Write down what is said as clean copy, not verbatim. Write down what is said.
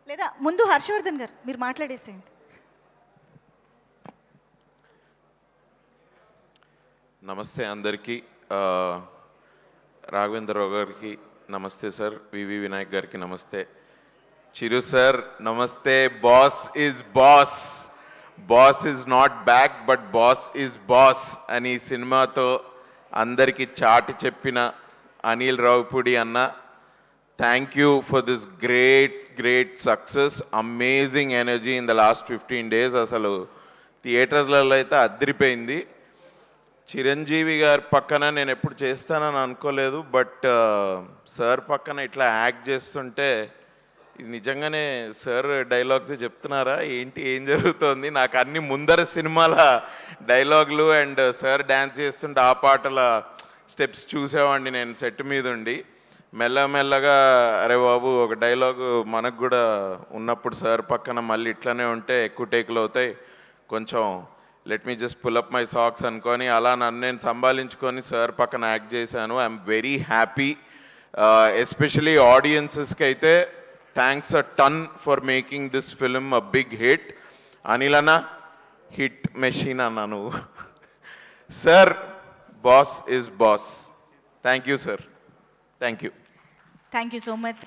లేదా ముందు హర్షవర్ధన్ గారు మీరు మాట్లాడేసేయండి. నమస్తే అందరికీ. రాఘవేంద్రరావు గారికి నమస్తే సార్. వివి వినాయక్ గారికి నమస్తే. చిరు సార్ నమస్తే. Boss is boss, boss is not back but boss is boss అని సినిమాతో అందరికీ చాటి చెప్పిన అనిల్ రావుపూడి అన్న, thank you for this great success. Amazing energy in the last 15 days. అసలు థియేటర్లలో అయితే అదిరిపోయింది. చిరంజీవి గారి పక్కన నేను ఎప్పుడు చేస్తానని అనుకోలేదు, బట్ సార్ పక్కన ఇట్లా యాక్ట్ చేస్తుంటే ఇది నిజంగానే సార్ డైలాగ్స్ చెప్తున్నారా ఏంటి, ఏం జరుగుతోంది? నాకు అన్ని ముందర సినిమాల డైలాగులు అండ్ సార్ డ్యాన్స్ చేస్తుంటే ఆ పాటల స్టెప్స్ చూసేవాడిని నేను సెట్ మీద ఉండి. మెల్లమెల్లగా అరే బాబు ఒక డైలాగు మనకు కూడా ఉన్నప్పుడు సార్ పక్కన మళ్ళీ ఇట్లానే ఉంటే ఎక్కువ టేకులు అవుతాయి, కొంచెం let me just pull up my socks అనుకొని అలా నన్ను నేను సంభాలించుకొని సార్ పక్కన యాక్ట్ చేశాను. I'm very happy. ఎస్పెషలీ ఆడియన్సెస్కి అయితే thanks a ton for making this film a big hit. Anil అన్న హిట్ మెషిన్ అన్నాను. Sir boss is boss. Thank you sir. Thank you. Thank you so much.